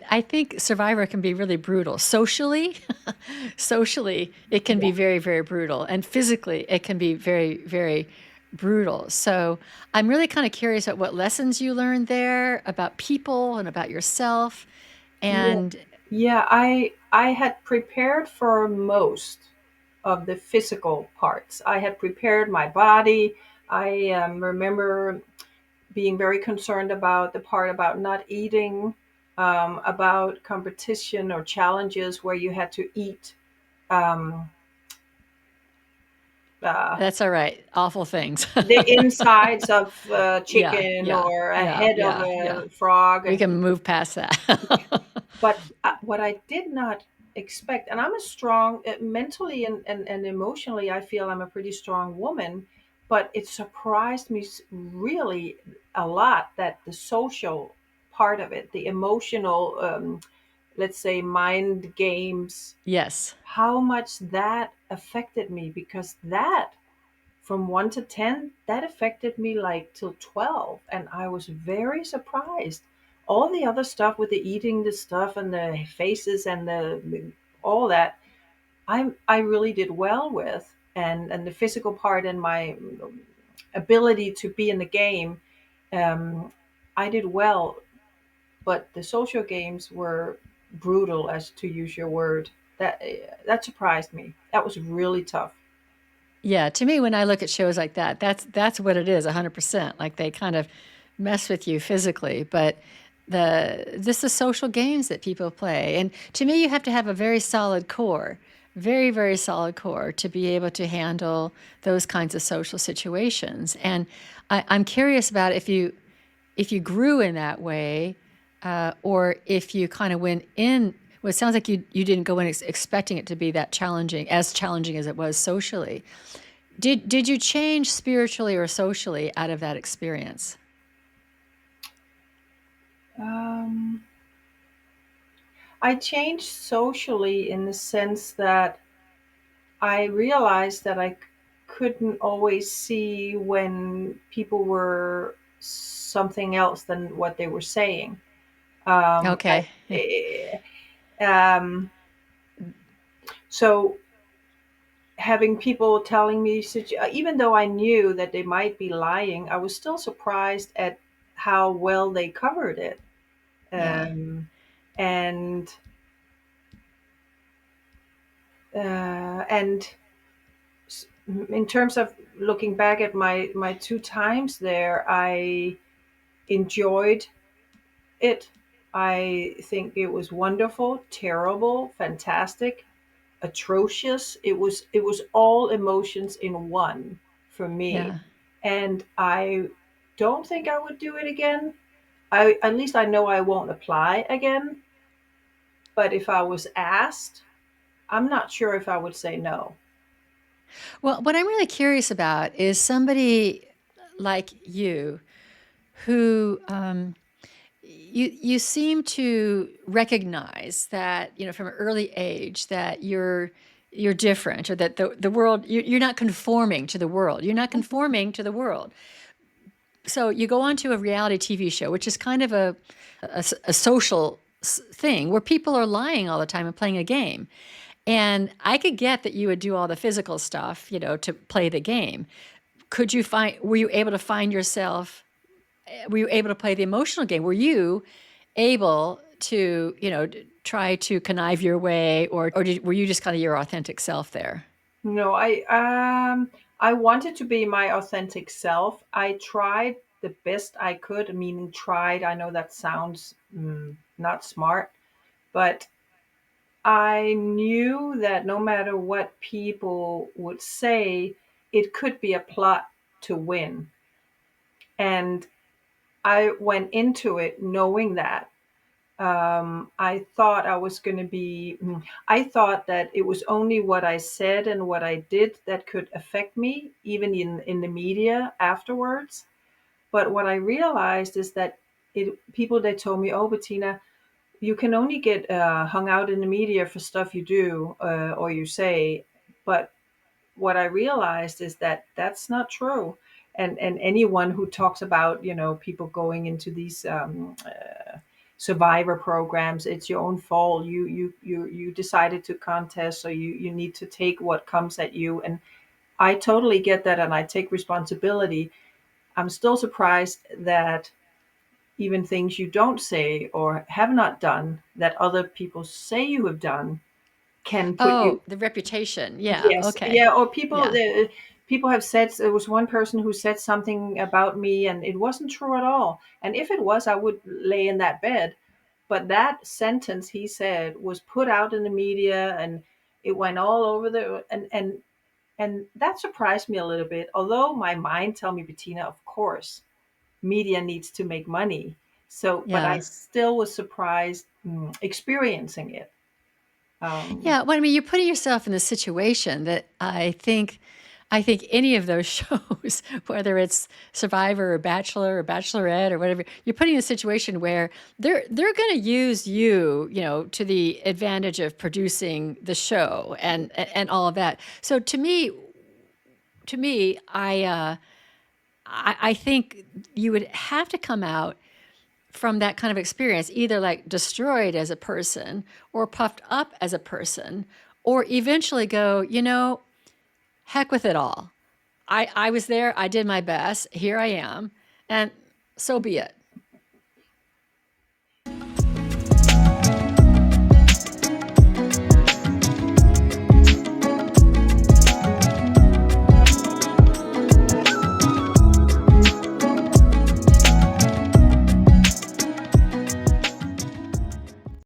I think Survivor can be really brutal. Socially, socially, it can be very, very brutal. And physically, it can be very, very brutal. So I'm really kind of curious about what lessons you learned there about people and about yourself. Yeah, And yeah. I had prepared for most of the physical parts. I had prepared my body. I remember being very concerned about the part about not eating, about competition or challenges where you had to eat. Um, uh, that's all right. Awful things. the insides of Yeah, chicken yeah, or a yeah, head of yeah, yeah. a frog, We and can move past that. but what I did not expect, and I'm a strong mentally and emotionally, I feel I'm a pretty strong woman, but it surprised me really a lot that the social part of it, the emotional, let's say, mind games, Yes. how much that affected me, because that from 1 to 10, that affected me like till 12. And I was very surprised. All the other stuff with the eating the stuff and the faces and all that, I really did well with. And the physical part and my ability to be in the game, um, I did well. But the social games were brutal, as to use your word. That surprised me. That was really tough. Yeah, to me, when I look at shows like that, that's what it is, 100%. Like they kind of mess with you physically, but the social games that people play, and to me, you have to have a very solid core, very, very solid core to be able to handle those kinds of social situations. And I'm curious about if you grew in that way, or if you kind of went in. Well, it sounds like you didn't go in expecting it to be that challenging as it was socially. Did you change spiritually or socially out of that experience? Um, I changed socially in the sense that I realized that I couldn't always see when people were something else than what they were saying. Um, Okay. I, um, so having people telling me, even though I knew that they might be lying, I was still surprised at how well they covered it. Yeah. Um, and and in terms of looking back at my two times there, I enjoyed it. I think it was wonderful, terrible, fantastic, atrocious. It was all emotions in one for me. Yeah. And I don't think I would do it again. I At least I know I won't apply again, but if I was asked, I'm not sure if I would say no. Well, what I'm really curious about is somebody like you who you seem to recognize that, from an early age, that you're different, or that the world, you're not conforming to the world. You're not conforming to the world. So you go on to a reality TV show, which is kind of a social thing where people are lying all the time and playing a game. And I could get that you would do all the physical stuff, to play the game. Were you able to find yourself, were you able to play the emotional game? Were you able to, try to connive your way, or were you just kind of your authentic self there? No, I wanted to be my authentic self. I tried the best I could, meaning tried. I know that sounds not smart, but I knew that no matter what people would say, it could be a plot to win. And I went into it knowing that. I thought I was going to be, I thought that it was only what I said and what I did that could affect me, even in the media afterwards. But what I realized is that people that told me, oh, Bettina, you can only get hung out in the media for stuff you do or you say. But what I realized is that that's not true. And anyone who talks about, people going into these survivor programs. It's your own fault. You decided to contest, so you need to take what comes at you. And I totally get that, and I take responsibility. I'm still surprised that even things you don't say or have not done that other people say you have done can put you. Oh, the reputation. Yeah. Yes, Okay. yeah, or people, Yeah. people have said, there was one person who said something about me and it wasn't true at all. And if it was, I would lay in that bed. But that sentence he said was put out in the media and it went all over the, and that surprised me a little bit. Although my mind tell me, Bettina, of course, media needs to make money. So, but I Yeah. still was surprised experiencing it. Um, Yeah, well, I mean, you're putting yourself in a situation that I think any of those shows, whether it's Survivor or Bachelor or Bachelorette or whatever, you're putting in a situation where they're going to use you, to the advantage of producing the show and all of that. So to me, I think you would have to come out from that kind of experience, either like destroyed as a person or puffed up as a person, or eventually go, heck with it all. I was there, I did my best, here I am, and so be it.